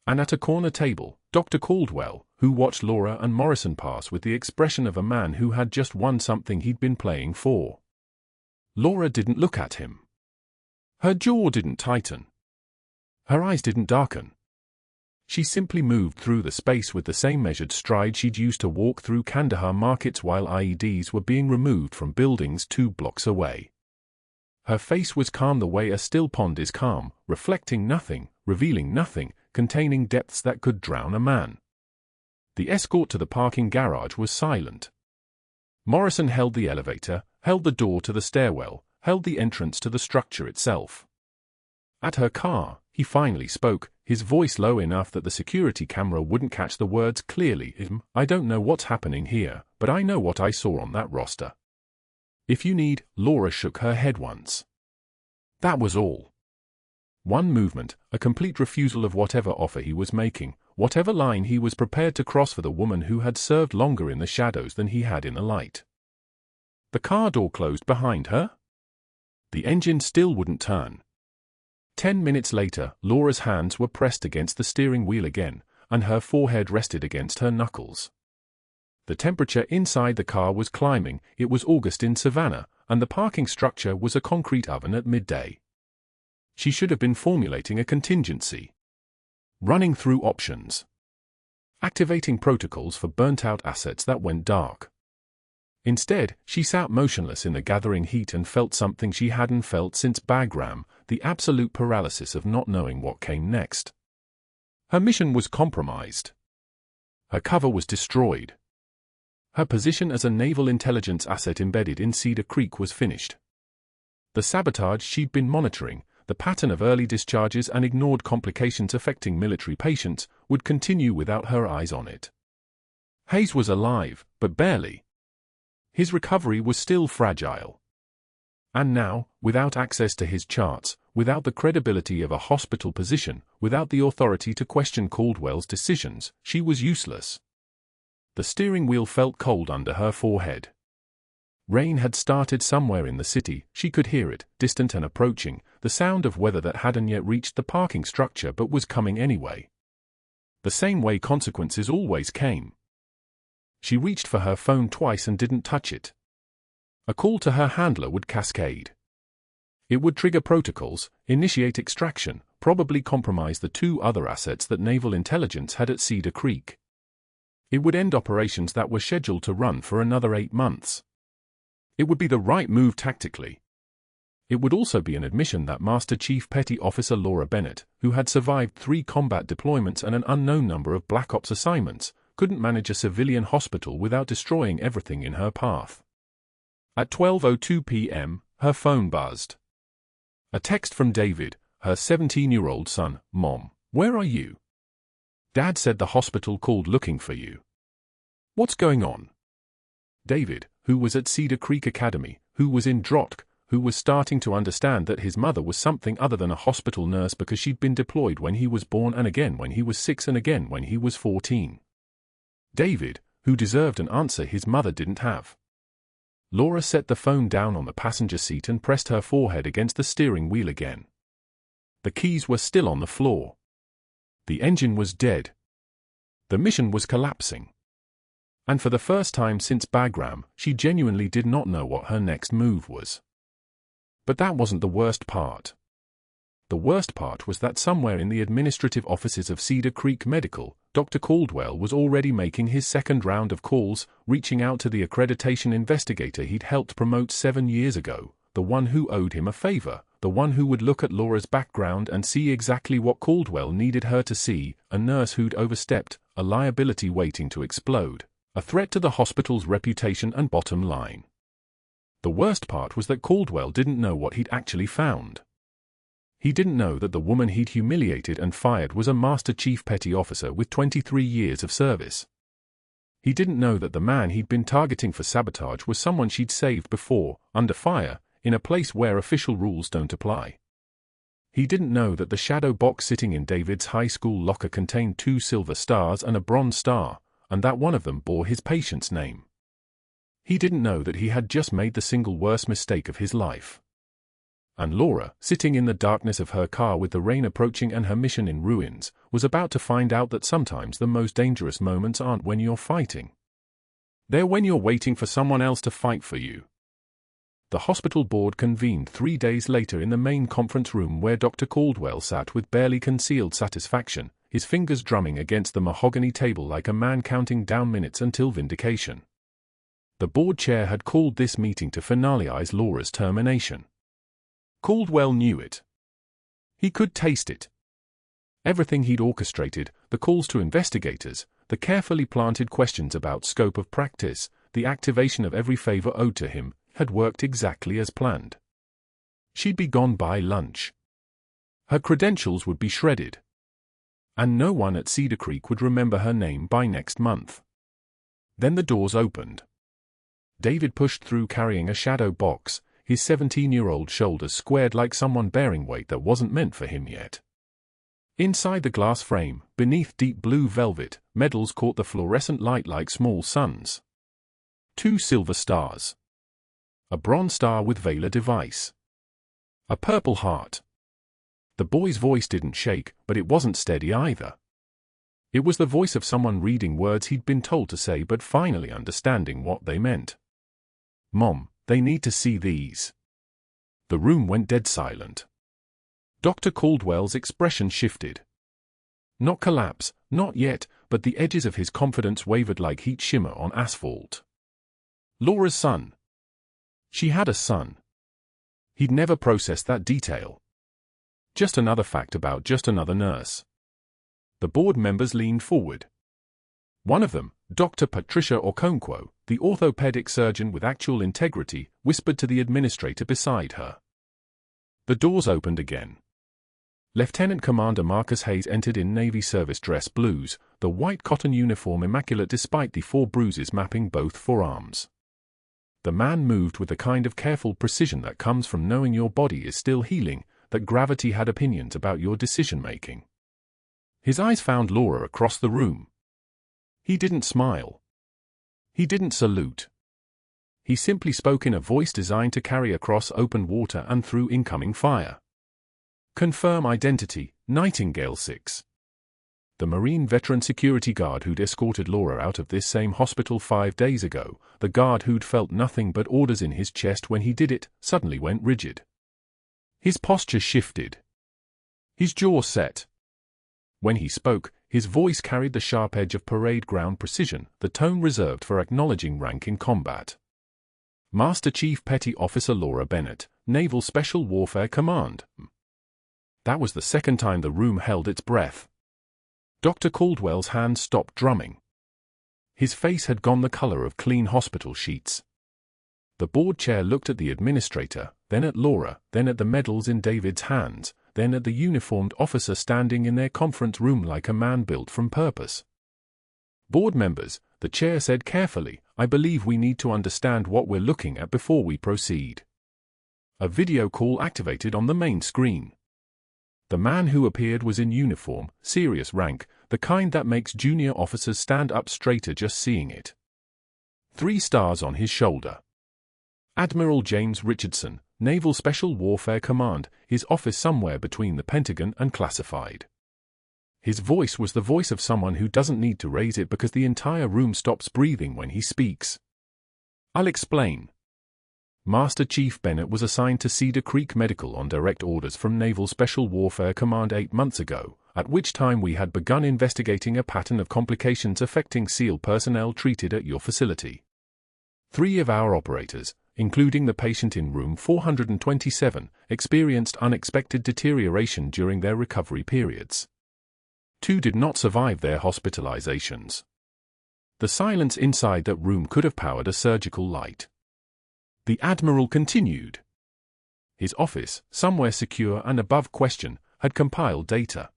And at a corner table, Dr. Caldwell, who watched Laura and Morrison pass with the expression of a man who had just won something he'd been playing for. Laura didn't look at him. Her jaw didn't tighten. Her eyes didn't darken. She simply moved through the space with the same measured stride she'd used to walk through Kandahar markets while IEDs were being removed from buildings 2 blocks away. Her face was calm the way a still pond is calm, reflecting nothing, revealing nothing, containing depths that could drown a man. The escort to the parking garage was silent. Morrison held the elevator, held the door to the stairwell, held the entrance to the structure itself. At her car, he finally spoke, his voice low enough that the security camera wouldn't catch the words clearly. "I don't know what's happening here, but I know what I saw on that roster. If you need," Laura shook her head once. That was all. One movement, a complete refusal of whatever offer he was making, whatever line he was prepared to cross for the woman who had served longer in the shadows than he had in the light. The car door closed behind her. The engine still wouldn't turn. 10 minutes later, Laura's hands were pressed against the steering wheel again, and her forehead rested against her knuckles. The temperature inside the car was climbing. It was August in Savannah, and the parking structure was a concrete oven at midday. She should have been formulating a contingency. Running through options. Activating protocols for burnt-out assets that went dark. Instead, she sat motionless in the gathering heat and felt something she hadn't felt since Bagram, the absolute paralysis of not knowing what came next. Her mission was compromised. Her cover was destroyed. Her position as a naval intelligence asset embedded in Cedar Creek was finished. The sabotage she'd been monitoring, the pattern of early discharges and ignored complications affecting military patients, would continue without her eyes on it. Hayes was alive, but barely. His recovery was still fragile. And now, without access to his charts, without the credibility of a hospital position, without the authority to question Caldwell's decisions, she was useless. The steering wheel felt cold under her forehead. Rain had started somewhere in the city. She could hear it, distant and approaching, the sound of weather that hadn't yet reached the parking structure but was coming anyway. The same way consequences always came. She reached for her phone twice and didn't touch it. A call to her handler would cascade. It would trigger protocols, initiate extraction, probably compromise the 2 other assets that naval intelligence had at Cedar Creek. It would end operations that were scheduled to run for another 8 months. It would be the right move tactically. It would also be an admission that Master Chief Petty Officer Laura Bennett, who had survived 3 combat deployments and an unknown number of Black Ops assignments, couldn't manage a civilian hospital without destroying everything in her path. At 12:02 p.m., her phone buzzed. A text from David, her 17-year-old son. "Mom, where are you? Dad said the hospital called looking for you. What's going on?" David, who was at Cedar Creek Academy, who was in Drotk, who was starting to understand that his mother was something other than a hospital nurse because she'd been deployed when he was born and again when he was 6 and again when he was 14. David, who deserved an answer his mother didn't have. Laura set the phone down on the passenger seat and pressed her forehead against the steering wheel again. The keys were still on the floor. The engine was dead. The mission was collapsing. And for the first time since Bagram, she genuinely did not know what her next move was. But that wasn't the worst part. The worst part was that somewhere in the administrative offices of Cedar Creek Medical, Dr. Caldwell was already making his second round of calls, reaching out to the accreditation investigator he'd helped promote 7 years ago, the one who owed him a favor, the one who would look at Laura's background and see exactly what Caldwell needed her to see, a nurse who'd overstepped, a liability waiting to explode, a threat to the hospital's reputation and bottom line. The worst part was that Caldwell didn't know what he'd actually found. He didn't know that the woman he'd humiliated and fired was a Master Chief Petty Officer with 23 years of service. He didn't know that the man he'd been targeting for sabotage was someone she'd saved before, under fire, in a place where official rules don't apply. He didn't know that the shadow box sitting in David's high school locker contained 2 silver stars and a bronze star, and that one of them bore his patient's name. He didn't know that he had just made the single worst mistake of his life. And Laura, sitting in the darkness of her car with the rain approaching and her mission in ruins, was about to find out that sometimes the most dangerous moments aren't when you're fighting. They're when you're waiting for someone else to fight for you. The hospital board convened 3 days later in the main conference room where Dr. Caldwell sat with barely concealed satisfaction, his fingers drumming against the mahogany table like a man counting down minutes until vindication. The board chair had called this meeting to finalize Laura's termination. Caldwell knew it. He could taste it. Everything he'd orchestrated, the calls to investigators, the carefully planted questions about scope of practice, the activation of every favor owed to him, had worked exactly as planned. She'd be gone by lunch. Her credentials would be shredded. And no one at Cedar Creek would remember her name by next month. Then the doors opened. David pushed through carrying a shadow box, his 17-year-old shoulders squared like someone bearing weight that wasn't meant for him yet. Inside the glass frame, beneath deep blue velvet, medals caught the fluorescent light like small suns. 2 silver stars. A bronze star with Vela device. A purple heart. The boy's voice didn't shake, but it wasn't steady either. It was the voice of someone reading words he'd been told to say but finally understanding what they meant. "Mom, they need to see these." The room went dead silent. Dr. Caldwell's expression shifted. Not collapse, not yet, but the edges of his confidence wavered like heat shimmer on asphalt. Laura's son. She had a son. He'd never processed that detail. Just another fact about just another nurse. The board members leaned forward. One of them, Dr. Patricia Okonkwo, the orthopedic surgeon with actual integrity, whispered to the administrator beside her. The doors opened again. Lieutenant Commander Marcus Hayes entered in Navy service dress blues, the white cotton uniform immaculate despite the 4 bruises mapping both forearms. The man moved with the kind of careful precision that comes from knowing your body is still healing, that gravity had opinions about your decision-making. His eyes found Laura across the room. He didn't smile. He didn't salute. He simply spoke in a voice designed to carry across open water and through incoming fire. "Confirm identity, Nightingale 6. The Marine veteran security guard who'd escorted Laura out of this same hospital 5 days ago, the guard who'd felt nothing but orders in his chest when he did it, suddenly went rigid. His posture shifted. His jaw set. When he spoke, his voice carried the sharp edge of parade ground precision, the tone reserved for acknowledging rank in combat. "Master Chief Petty Officer Laura Bennett, Naval Special Warfare Command." That was the second time the room held its breath. Dr. Caldwell's hands stopped drumming. His face had gone the color of clean hospital sheets. The board chair looked at the administrator, then at Laura, then at the medals in David's hands, then at the uniformed officer standing in their conference room like a man built from purpose. "Board members," the chair said carefully, "I believe we need to understand what we're looking at before we proceed." A video call activated on the main screen. The man who appeared was in uniform, serious rank, the kind that makes junior officers stand up straighter just seeing it. 3 stars on his shoulder. Admiral James Richardson, Naval Special Warfare Command, his office somewhere between the Pentagon and classified. His voice was the voice of someone who doesn't need to raise it because the entire room stops breathing when he speaks. "I'll explain." Master Chief Bennett was assigned to Cedar Creek Medical on direct orders from Naval Special Warfare Command 8 months ago, at which time we had begun investigating a pattern of complications affecting SEAL personnel treated at your facility. 3 of our operators, including the patient in room 427, experienced unexpected deterioration during their recovery periods. 2 did not survive their hospitalizations. The silence inside that room could have powered a surgical light. The Admiral continued. His office, somewhere secure and above question, had compiled data.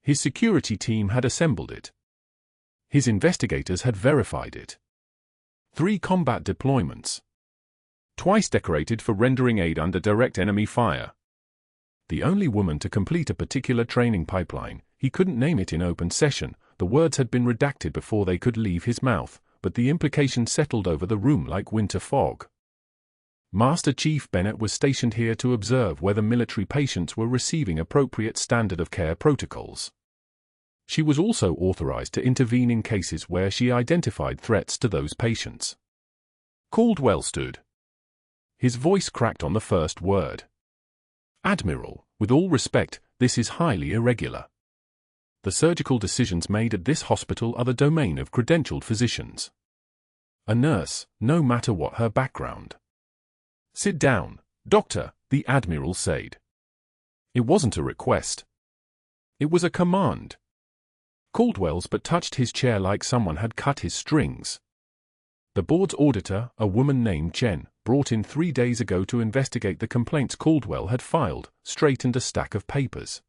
His security team had assembled it. His investigators had verified it. 3 combat deployments. Twice decorated for rendering aid under direct enemy fire. The only woman to complete a particular training pipeline. He couldn't name it in open session. The words had been redacted before they could leave his mouth, but the implication settled over the room like winter fog. Master Chief Bennett was stationed here to observe whether military patients were receiving appropriate standard of care protocols. She was also authorized to intervene in cases where she identified threats to those patients. Caldwell stood. His voice cracked on the first word. Admiral, with all respect, this is highly irregular. The surgical decisions made at this hospital are the domain of credentialed physicians. A nurse, no matter what her background. Sit down, Doctor, the Admiral said. It wasn't a request. It was a command. Caldwell's but touched his chair like someone had cut his strings. The board's auditor, a woman named Chen, brought in 3 days ago to investigate the complaints Caldwell had filed, straightened a stack of papers.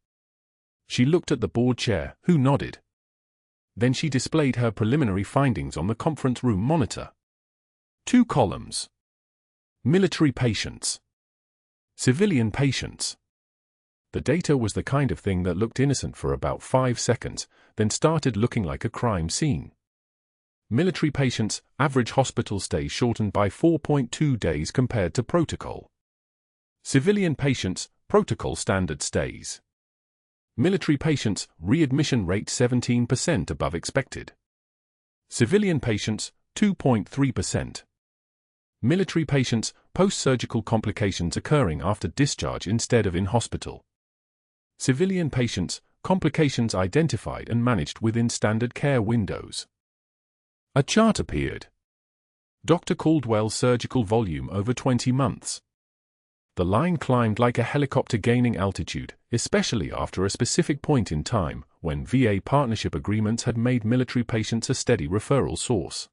She looked at the board chair, who nodded. Then she displayed her preliminary findings on the conference room monitor. 2 columns. Military patients. Civilian patients. The data was the kind of thing that looked innocent for about 5 seconds, then started looking like a crime scene. Military patients, average hospital stay shortened by 4.2 days compared to protocol. Civilian patients, protocol standard stays. Military patients, readmission rate 17% above expected. Civilian patients, 2.3%. Military patients, post-surgical complications occurring after discharge instead of in hospital. Civilian patients, complications identified and managed within standard care windows. A chart appeared. Dr. Caldwell's surgical volume over 20 months. The line climbed like a helicopter gaining altitude, especially after a specific point in time, when VA partnership agreements had made military patients a steady referral source.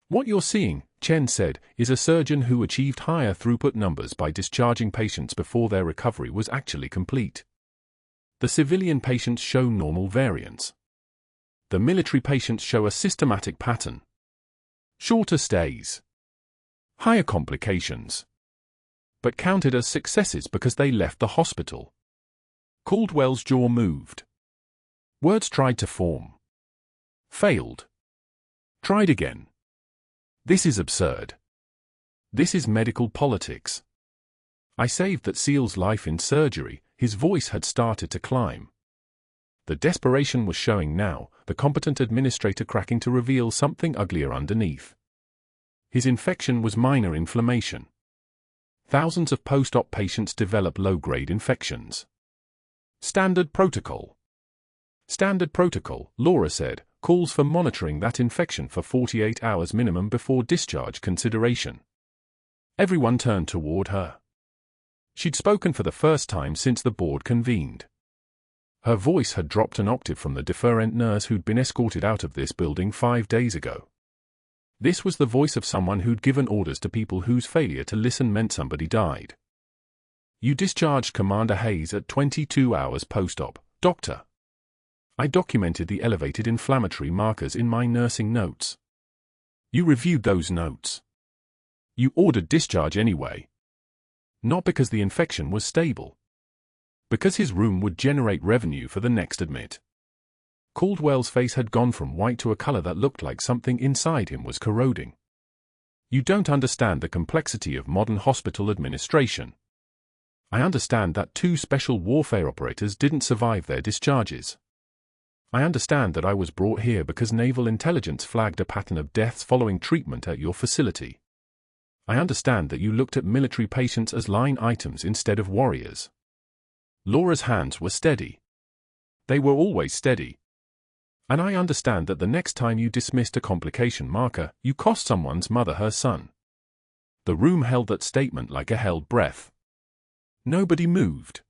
What you're seeing, Chen said, is a surgeon who achieved higher throughput numbers by discharging patients before their recovery was actually complete. The civilian patients show normal variance. The military patients show a systematic pattern. Shorter stays. Higher complications. But counted as successes because they left the hospital. Caldwell's jaw moved. Words tried to form. Failed. Tried again. This is absurd. This is medical politics. I saved that SEAL's life in surgery. His voice had started to climb. The desperation was showing now, the competent administrator cracking to reveal something uglier underneath. His infection was minor inflammation. Thousands of post-op patients develop low-grade infections. Standard protocol. Standard protocol, Laura said, calls for monitoring that infection for 48 hours minimum before discharge consideration. Everyone turned toward her. She'd spoken for the first time since the board convened. Her voice had dropped an octave from the deferent nurse who'd been escorted out of this building 5 days ago. This was the voice of someone who'd given orders to people whose failure to listen meant somebody died. You discharged Commander Hayes at 22 hours post-op, Doctor. I documented the elevated inflammatory markers in my nursing notes. You reviewed those notes. You ordered discharge anyway. Not because the infection was stable. Because his room would generate revenue for the next admit. Caldwell's face had gone from white to a color that looked like something inside him was corroding. You don't understand the complexity of modern hospital administration. I understand that 2 special warfare operators didn't survive their discharges. I understand that I was brought here because naval intelligence flagged a pattern of deaths following treatment at your facility. I understand that you looked at military patients as line items instead of warriors. Laura's hands were steady. They were always steady. And I understand that the next time you dismissed a complication marker, you cost someone's mother her son. The room held that statement like a held breath. Nobody moved.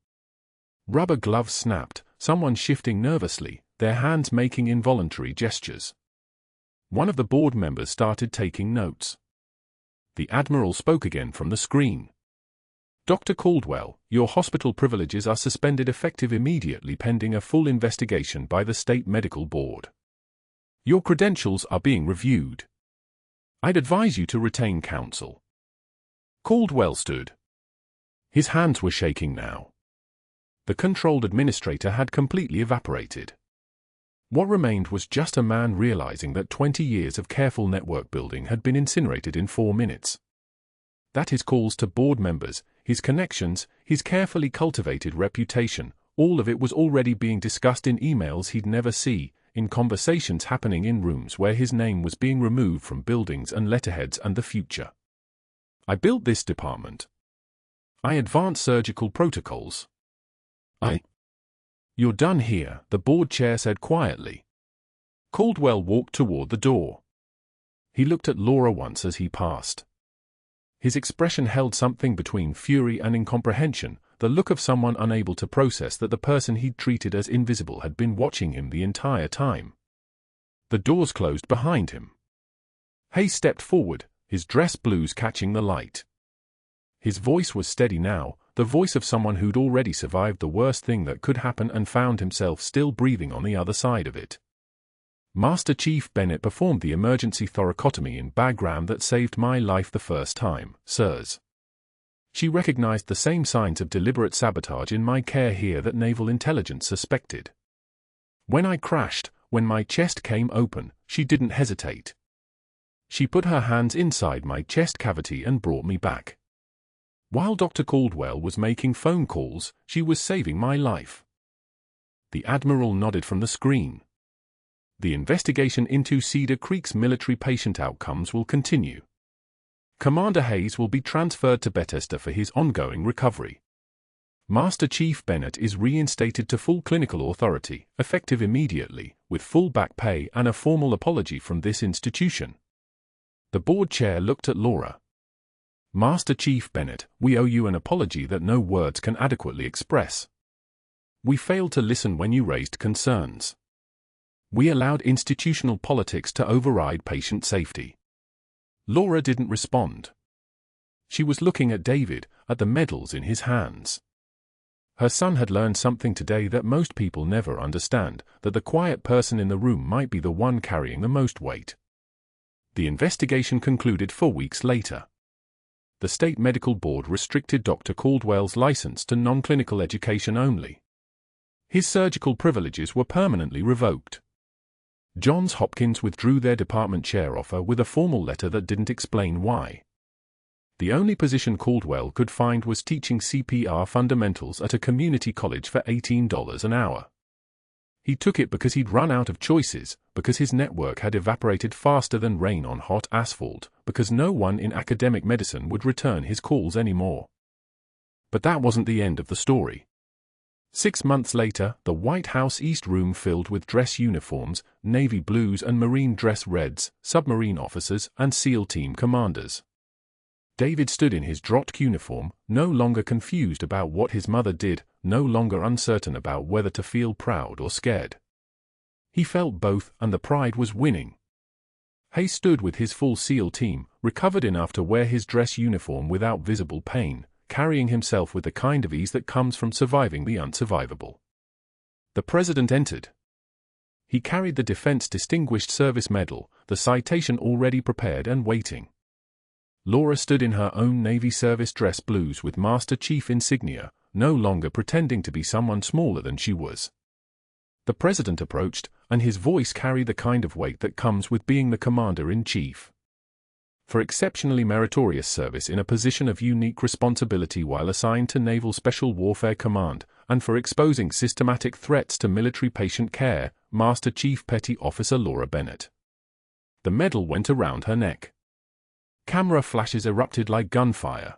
Rubber gloves snapped, someone shifting nervously, their hands making involuntary gestures. One of the board members started taking notes. The Admiral spoke again from the screen. Dr. Caldwell, your hospital privileges are suspended effective immediately pending a full investigation by the State Medical Board. Your credentials are being reviewed. I'd advise you to retain counsel. Caldwell stood. His hands were shaking now. The controlled administrator had completely evaporated. What remained was just a man realizing that 20 years of careful network building had been incinerated in 4 minutes. That his calls to board members, his connections, his carefully cultivated reputation, all of it was already being discussed in emails he'd never see, in conversations happening in rooms where his name was being removed from buildings and letterheads and the future. I built this department. I advance surgical protocols. You're done here, the board chair said quietly. Caldwell walked toward the door. He looked at Laura once as he passed. His expression held something between fury and incomprehension, the look of someone unable to process that the person he'd treated as invisible had been watching him the entire time. The doors closed behind him. Hayes stepped forward, his dress blues catching the light. His voice was steady now, the voice of someone who'd already survived the worst thing that could happen and found himself still breathing on the other side of it. Master Chief Bennett performed the emergency thoracotomy in Bagram that saved my life the first time, sirs. She recognized the same signs of deliberate sabotage in my care here that naval intelligence suspected. When I crashed, when my chest came open, she didn't hesitate. She put her hands inside my chest cavity and brought me back. While Dr. Caldwell was making phone calls, she was saving my life. The Admiral nodded from the screen. The investigation into Cedar Creek's military patient outcomes will continue. Commander Hayes will be transferred to Bethesda for his ongoing recovery. Master Chief Bennett is reinstated to full clinical authority, effective immediately, with full back pay and a formal apology from this institution. The board chair looked at Laura. Master Chief Bennett, we owe you an apology that no words can adequately express. We failed to listen when you raised concerns. We allowed institutional politics to override patient safety. Laura didn't respond. She was looking at David, at the medals in his hands. Her son had learned something today that most people never understand, that the quiet person in the room might be the one carrying the most weight. The investigation concluded 4 weeks later. The State Medical Board restricted Dr. Caldwell's license to non-clinical education only. His surgical privileges were permanently revoked. Johns Hopkins withdrew their department chair offer with a formal letter that didn't explain why. The only position Caldwell could find was teaching CPR fundamentals at a community college for $18 an hour. He took it because he'd run out of choices, because his network had evaporated faster than rain on hot asphalt, because no one in academic medicine would return his calls anymore. But that wasn't the end of the story. 6 months later, the White House East Room filled with dress uniforms, navy blues and marine dress reds, submarine officers and SEAL team commanders. David stood in his Drott uniform, no longer confused about what his mother did, no longer uncertain about whether to feel proud or scared. He felt both, and the pride was winning. Hay stood with his full SEAL team, recovered enough to wear his dress uniform without visible pain, carrying himself with the kind of ease that comes from surviving the unsurvivable. The President entered. He carried the Defense Distinguished Service Medal, the citation already prepared and waiting. Laura stood in her own Navy service dress blues with Master Chief insignia, no longer pretending to be someone smaller than she was. The President approached, and his voice carried the kind of weight that comes with being the Commander-in-Chief. For exceptionally meritorious service in a position of unique responsibility while assigned to Naval Special Warfare Command, and for exposing systematic threats to military patient care, Master Chief Petty Officer Laura Bennett. The medal went around her neck. Camera flashes erupted like gunfire.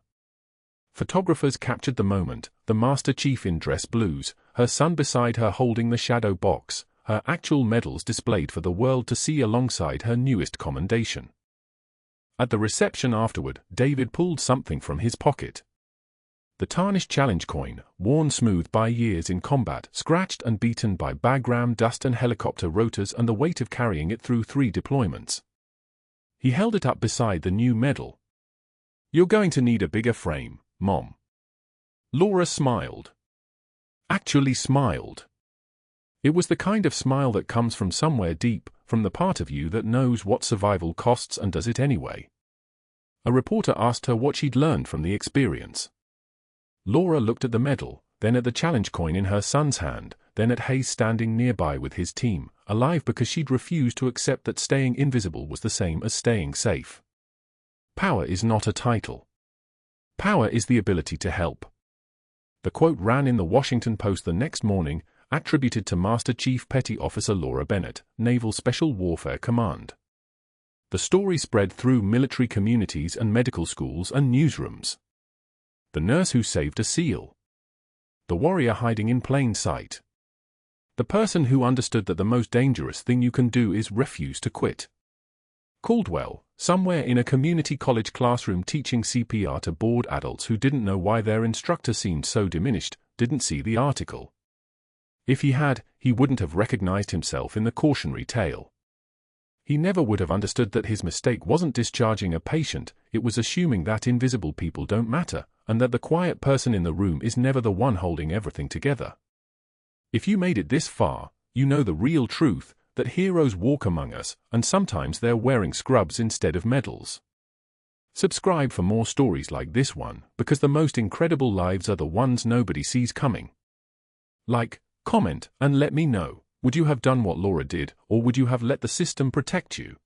Photographers captured the moment, the Master Chief in dress blues, her son beside her holding the shadow box, her actual medals displayed for the world to see alongside her newest commendation. At the reception afterward, David pulled something from his pocket. The tarnished challenge coin, worn smooth by years in combat, scratched and beaten by Bagram dust and helicopter rotors and the weight of carrying it through 3 deployments. He held it up beside the new medal. "You're going to need a bigger frame, Mom." Laura smiled. Actually smiled. It was the kind of smile that comes from somewhere deep, from the part of you that knows what survival costs and does it anyway. A reporter asked her what she'd learned from the experience. Laura looked at the medal, then at the challenge coin in her son's hand, then at Hayes standing nearby with his team, alive because she'd refused to accept that staying invisible was the same as staying safe. Power is not a title. Power is the ability to help. The quote ran in the Washington Post the next morning, attributed to Master Chief Petty Officer Laura Bennett, Naval Special Warfare Command. The story spread through military communities and medical schools and newsrooms. The nurse who saved a SEAL. The warrior hiding in plain sight. The person who understood that the most dangerous thing you can do is refuse to quit. Caldwell, somewhere in a community college classroom teaching CPR to bored adults who didn't know why their instructor seemed so diminished, didn't see the article. If he had, he wouldn't have recognized himself in the cautionary tale. He never would have understood that his mistake wasn't discharging a patient, it was assuming that invisible people don't matter, and that the quiet person in the room is never the one holding everything together. If you made it this far, you know the real truth, that heroes walk among us, and sometimes they're wearing scrubs instead of medals. Subscribe for more stories like this one, because the most incredible lives are the ones nobody sees coming. Like, comment, and let me know, would you have done what Laura did, or would you have let the system protect you?